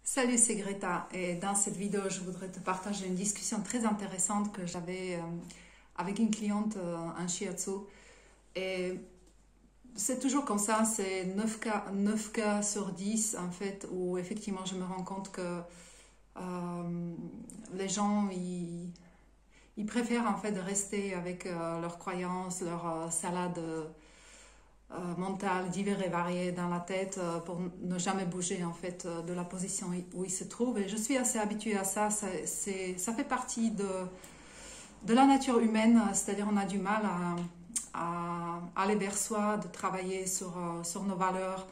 Salut, c'est Greta et dans cette vidéo, je voudrais te partager une discussion très intéressante que j'avais avec une cliente en shiatsu. Et c'est toujours comme ça, c'est 9 cas sur 10 en fait, où effectivement je me rends compte que les gens, ils préfèrent en fait de rester avec leurs croyances, leur salade mentale divers et variée dans la tête pour ne jamais bouger en fait de la position où il se trouve. Et je suis assez habituée à ça. Ça fait partie de la nature humaine, c'est-à-dire on a du mal à aller vers soi, de travailler sur nos valeurs.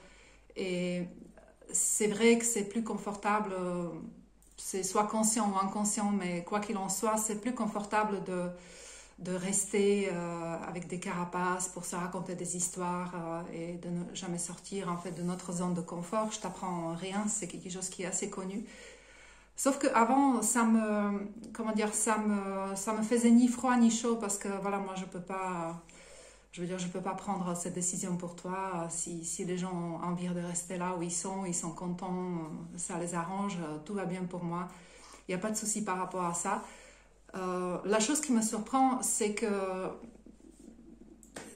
Et c'est vrai que c'est plus confortable, c'est soit conscient ou inconscient, mais quoi qu'il en soit, c'est plus confortable de rester avec des carapaces pour se raconter des histoires et de ne jamais sortir en fait de notre zone de confort. Je t'apprends rien, c'est quelque chose qui est assez connu. Sauf qu'avant, comment dire, ça me faisait ni froid ni chaud parce que voilà, moi je peux pas prendre cette décision pour toi. Si les gens ont envie de rester là où ils sont contents, ça les arrange, tout va bien pour moi. Il n'y a pas de souci par rapport à ça. La chose qui me surprend, c'est que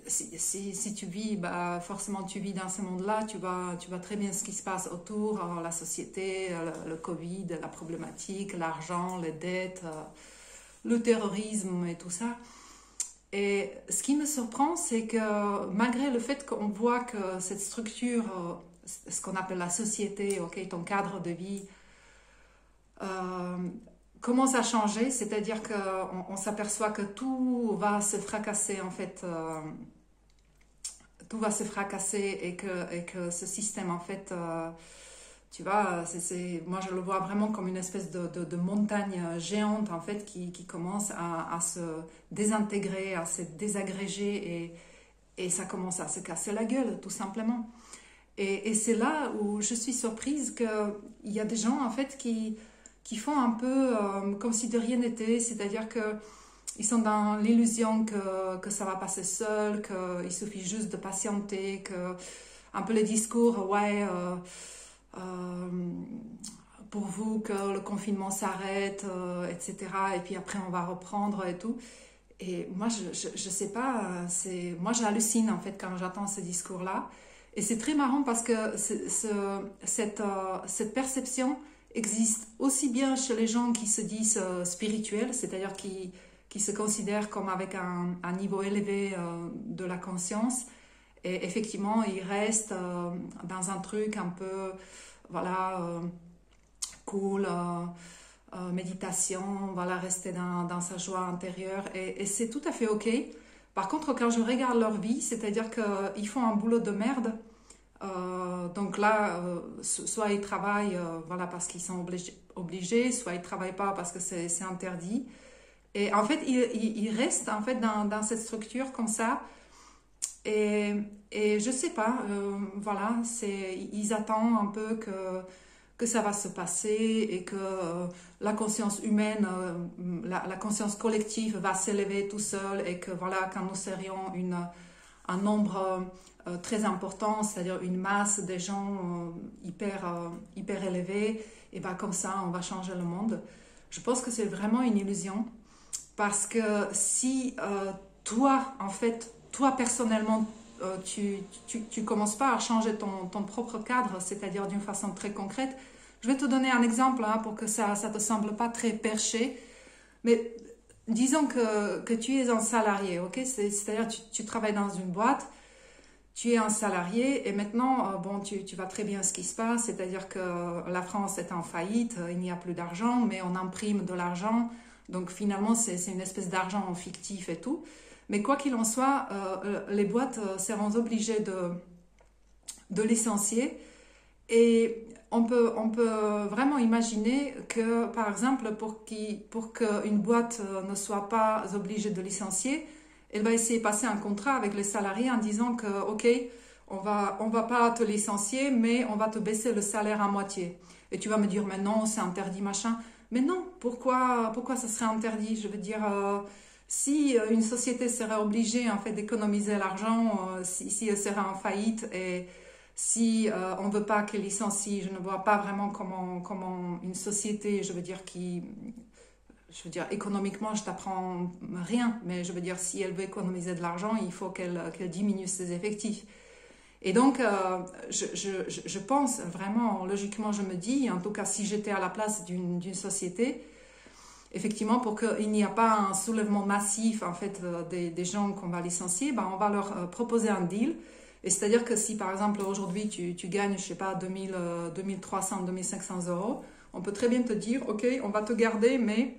si tu vis, bah, forcément tu vis dans ce monde-là, tu vois très bien ce qui se passe autour, la société, le Covid, la problématique, l'argent, les dettes, le terrorisme et tout ça. Et ce qui me surprend, c'est que malgré le fait qu'on voit que cette structure, ce qu'on appelle la société, okay, ton cadre de vie, euh, commence à changer, c'est-à-dire qu'on s'aperçoit que tout va se fracasser en fait, tout va se fracasser et que ce système en fait, tu vois, moi je le vois vraiment comme une espèce de montagne géante en fait qui commence à se désintégrer, à se désagréger et ça commence à se casser la gueule tout simplement. Et c'est là où je suis surprise qu'il y a des gens en fait qui font un peu comme si de rien n'était, c'est-à-dire qu'ils sont dans l'illusion que ça va passer seul, qu'il suffit juste de patienter, que un peu les discours, ouais, euh, pour vous que le confinement s'arrête, etc. Et puis après on va reprendre et tout. Et moi, je sais pas, moi j'hallucine en fait quand j'entends ce discours-là. Et c'est très marrant parce que cette perception existe aussi bien chez les gens qui se disent spirituels, c'est-à-dire qui se considèrent comme avec un niveau élevé de la conscience. Et effectivement, ils restent dans un truc un peu, voilà, cool, méditation, voilà, rester dans sa joie intérieure. Et c'est tout à fait OK. Par contre, quand je regarde leur vie, c'est-à-dire qu'ils font un boulot de merde. Donc là, soit ils travaillent voilà, parce qu'ils sont obligés, soit ils ne travaillent pas parce que c'est interdit. Et en fait, ils restent en fait, dans cette structure comme ça. Et, et je ne sais pas, voilà, ils attendent un peu que ça va se passer et que la conscience humaine, la conscience collective va s'élever tout seul et que voilà, quand nous serions un nombre très important, c'est-à-dire une masse de gens hyper élevés, et ben comme ça, on va changer le monde. Je pense que c'est vraiment une illusion parce que si toi, en fait, toi personnellement, tu commences pas à changer ton propre cadre, c'est-à-dire d'une façon très concrète. Je vais te donner un exemple hein, pour que ça te semble pas très perché, mais disons que tu es un salarié, ok? C'est-à-dire tu travailles dans une boîte, tu es un salarié et maintenant, bon, tu vois très bien ce qui se passe, c'est-à-dire que la France est en faillite, il n'y a plus d'argent, mais on imprime de l'argent, donc finalement c'est une espèce d'argent fictif et tout. Mais quoi qu'il en soit, les boîtes seront obligées de licencier et on peut vraiment imaginer que, par exemple, pour qu'une boîte ne soit pas obligée de licencier, elle va essayer de passer un contrat avec les salariés en disant que, OK, on va pas te licencier, mais on va te baisser le salaire à moitié. Et tu vas me dire, mais non, c'est interdit, machin. Mais non, pourquoi ça serait interdit? Je veux dire, si une société serait obligée en fait d'économiser l'argent, si elle serait en faillite Si on ne veut pas qu'elle licencie, je ne vois pas vraiment comment une société, je veux dire, économiquement, je t'apprends rien, mais je veux dire, si elle veut économiser de l'argent, il faut qu'elle diminue ses effectifs. Et donc, je pense vraiment, logiquement, je me dis, en tout cas, si j'étais à la place d'une société, effectivement, pour qu'il n'y ait pas un soulèvement massif, en fait, des gens qu'on va licencier, ben, on va leur proposer un deal. Et c'est-à-dire que si, par exemple, aujourd'hui, tu gagnes, je sais pas, 2300, 2500 euros, on peut très bien te dire, OK, on va te garder, mais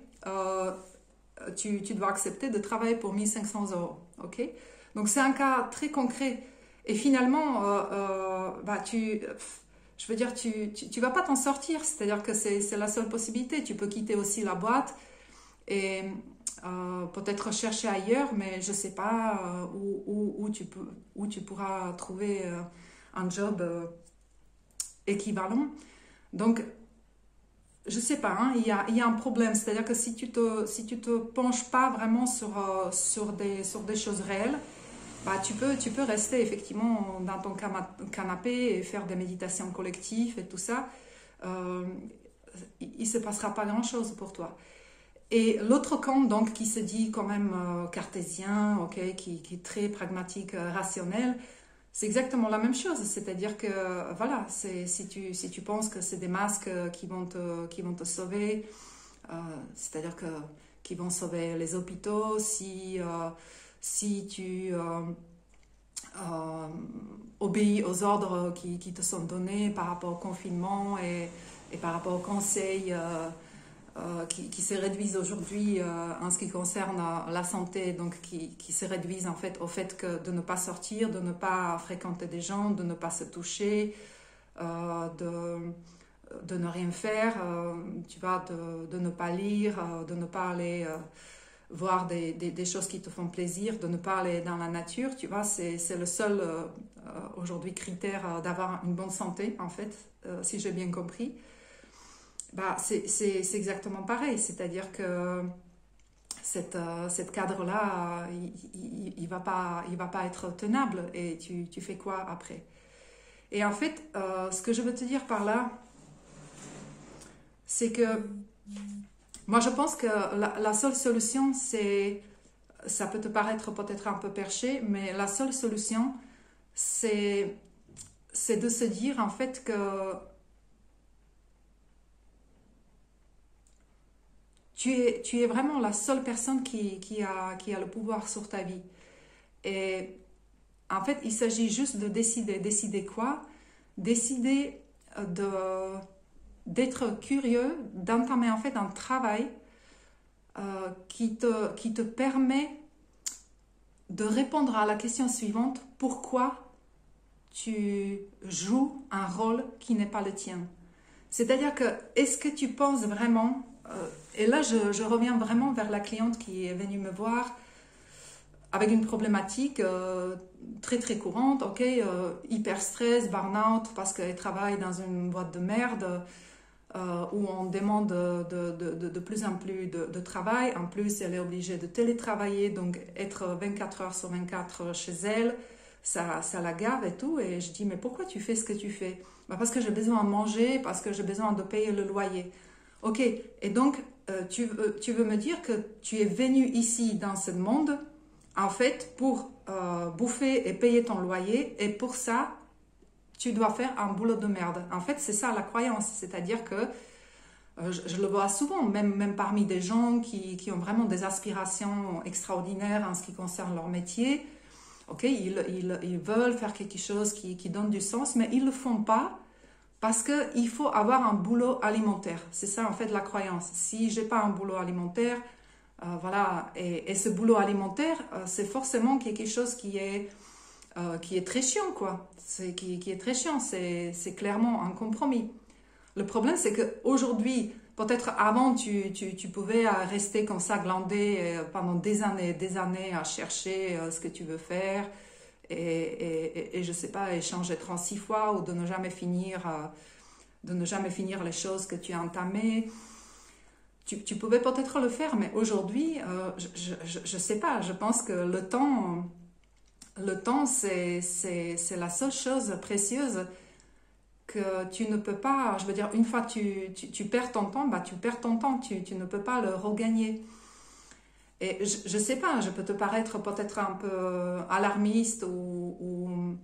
tu dois accepter de travailler pour 1500 euros. OK? Donc, c'est un cas très concret. Et finalement, je veux dire, tu vas pas t'en sortir. C'est-à-dire que c'est la seule possibilité. Tu peux quitter aussi la boîte et peut-être chercher ailleurs, mais je sais pas où tu pourras trouver un job équivalent. Donc, je sais pas, hein, il y a un problème. C'est-à-dire que si tu te penches pas vraiment sur des choses réelles, bah, tu peux rester effectivement dans ton canapé et faire des méditations collectives et tout ça. Il ne se passera pas grand-chose pour toi. Et l'autre camp, donc, qui se dit quand même cartésien, okay, qui est très pragmatique, rationnel, c'est exactement la même chose. C'est-à-dire que, voilà, si tu penses que c'est des masques qui vont te sauver, c'est-à-dire qui vont sauver les hôpitaux, si tu obéis aux ordres qui te sont donnés par rapport au confinement et par rapport aux conseils qui se réduisent aujourd'hui en ce qui concerne la santé, donc qui se réduisent en fait au fait de ne pas sortir, de ne pas fréquenter des gens, de ne pas se toucher, de ne rien faire, tu vois, de ne pas lire, de ne pas aller voir des choses qui te font plaisir, de ne pas aller dans la nature, tu vois, c'est le seul aujourd'hui critère d'avoir une bonne santé, en fait, si j'ai bien compris. Bah, c'est exactement pareil, c'est-à-dire que cette cadre-là, il va pas être tenable et tu fais quoi après? Et en fait, ce que je veux te dire par là, c'est que moi je pense que la seule solution, ça peut te paraître peut-être un peu perché, mais la seule solution, c'est de se dire en fait que tu es vraiment la seule personne qui a le pouvoir sur ta vie. Et en fait, il s'agit juste de décider. Décider quoi? Décider d'être curieux, d'entamer en fait un travail qui te permet de répondre à la question suivante: pourquoi tu joues un rôle qui n'est pas le tien? C'est-à-dire que, est-ce que tu penses vraiment, et là je reviens vraiment vers la cliente qui est venue me voir avec une problématique très très courante, ok, hyper stress, burn-out, parce qu'elle travaille dans une boîte de merde où on demande de plus en plus de travail. En plus, elle est obligée de télétravailler, donc être 24 heures sur 24 chez elle, ça la gave et tout. Et je dis, mais pourquoi tu fais ce que tu fais? Bah parce que j'ai besoin de manger, parce que j'ai besoin de payer le loyer. Ok, et donc tu veux me dire que tu es venu ici dans ce monde en fait pour bouffer et payer ton loyer, et pour ça tu dois faire un boulot de merde. En fait, c'est ça la croyance, c'est-à-dire que je le vois souvent, même parmi des gens qui ont vraiment des aspirations extraordinaires en ce qui concerne leur métier. Ok, ils veulent faire quelque chose qui donne du sens, mais ils ne le font pas parce qu'il faut avoir un boulot alimentaire. C'est ça en fait la croyance. Si j'ai pas un boulot alimentaire, voilà, et ce boulot alimentaire, c'est forcément quelque chose qui est très chiant, quoi. Qui est très chiant, c'est clairement un compromis. Le problème, c'est qu'aujourd'hui, peut-être avant, tu pouvais rester comme ça, glander pendant des années à chercher ce que tu veux faire et je sais pas, échanger 36 fois ou de ne jamais finir les choses que tu as entamées. Tu pouvais peut-être le faire, mais aujourd'hui, je sais pas, je pense que le temps le temps, c'est la seule chose précieuse que tu ne peux pas, je veux dire, une fois que tu perds ton temps, bah tu perds ton temps, tu ne peux pas le regagner. Et je sais pas, je peux te paraître peut-être un peu alarmiste ou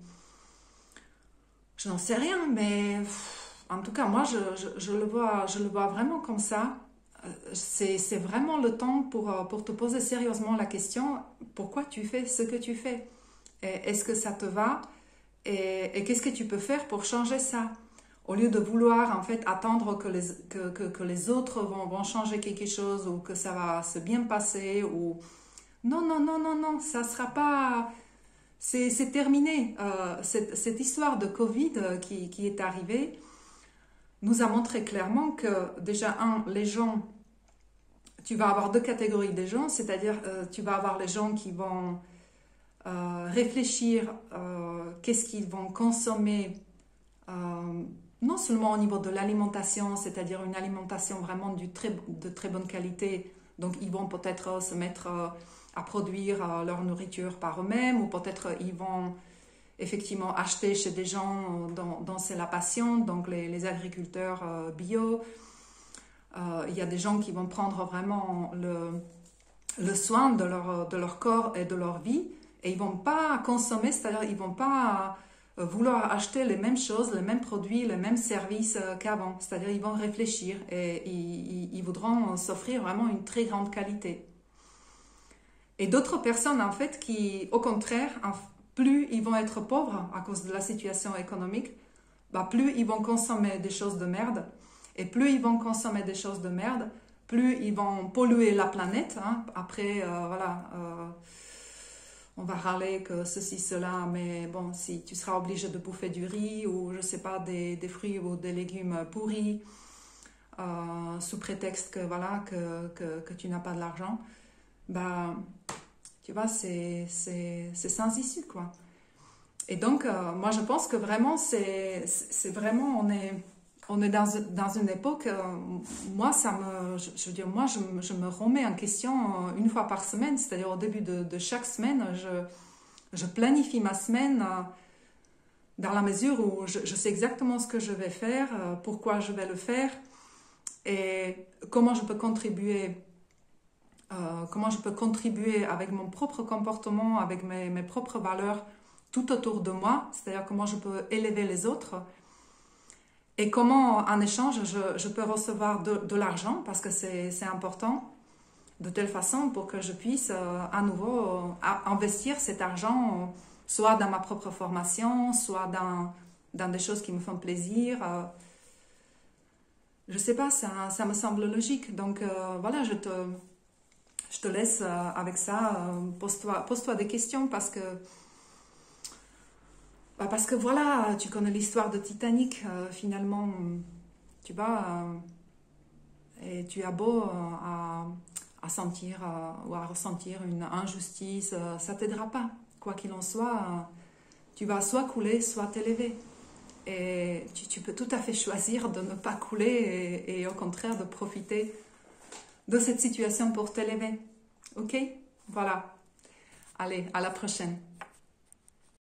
je n'en sais rien, mais en tout cas, moi, je le vois vraiment comme ça. C'est vraiment le temps pour te poser sérieusement la question, pourquoi tu fais ce que tu fais? Est-ce que ça te va? Et qu'est-ce que tu peux faire pour changer ça? Au lieu de vouloir en fait attendre que les autres vont changer quelque chose ou que ça va se bien passer ou non, non, non, non, non, ça sera pas... C'est terminé. Cette histoire de Covid qui est arrivée nous a montré clairement que déjà, les gens, tu vas avoir deux catégories de gens, c'est-à-dire tu vas avoir les gens qui vont réfléchir qu'est-ce qu'ils vont consommer, non seulement au niveau de l'alimentation, c'est-à-dire une alimentation vraiment de très bonne qualité, donc ils vont peut-être se mettre à produire leur nourriture par eux-mêmes, ou peut-être ils vont effectivement acheter chez des gens dont c'est la passion, donc les agriculteurs bio. Il y a des gens qui vont prendre vraiment le soin de leur corps et de leur vie, et ils ne vont pas consommer, c'est-à-dire ils ne vont pas vouloir acheter les mêmes choses, les mêmes produits, les mêmes services qu'avant. C'est-à-dire ils vont réfléchir et ils voudront s'offrir vraiment une très grande qualité. Et d'autres personnes, en fait, qui, au contraire, plus ils vont être pauvres à cause de la situation économique, bah, plus ils vont consommer des choses de merde. Et plus ils vont consommer des choses de merde, plus ils vont polluer la planète. Hein. Après, voilà, on va râler que ceci, cela, mais bon, si tu seras obligé de bouffer du riz ou, je sais pas, des fruits ou des légumes pourris, sous prétexte que, voilà, que tu n'as pas de l'argent, bah, tu vois, c'est sans issue, quoi. Et donc, moi, je pense que vraiment, c'est vraiment, on est dans une époque, moi, je veux dire, moi, je me remets en question une fois par semaine, c'est-à-dire au début de chaque semaine, je planifie ma semaine dans la mesure où je sais exactement ce que je vais faire, pourquoi je vais le faire et comment je peux contribuer avec mon propre comportement, avec mes propres valeurs tout autour de moi, c'est-à-dire comment je peux élever les autres et comment en échange je peux recevoir de l'argent parce que c'est important de telle façon pour que je puisse à nouveau investir cet argent soit dans ma propre formation, soit dans des choses qui me font plaisir. Je sais pas, ça me semble logique. Donc voilà, je te laisse avec ça. Pose-toi des questions parce que voilà, tu connais l'histoire de Titanic. Finalement, tu vois, et tu as beau à sentir ou à ressentir une injustice, ça t'aidera pas. Quoi qu'il en soit, tu vas soit couler, soit t'élever. Et tu peux tout à fait choisir de ne pas couler et au contraire de profiter de cette situation pour t'élever. Ok? Voilà. Allez, à la prochaine.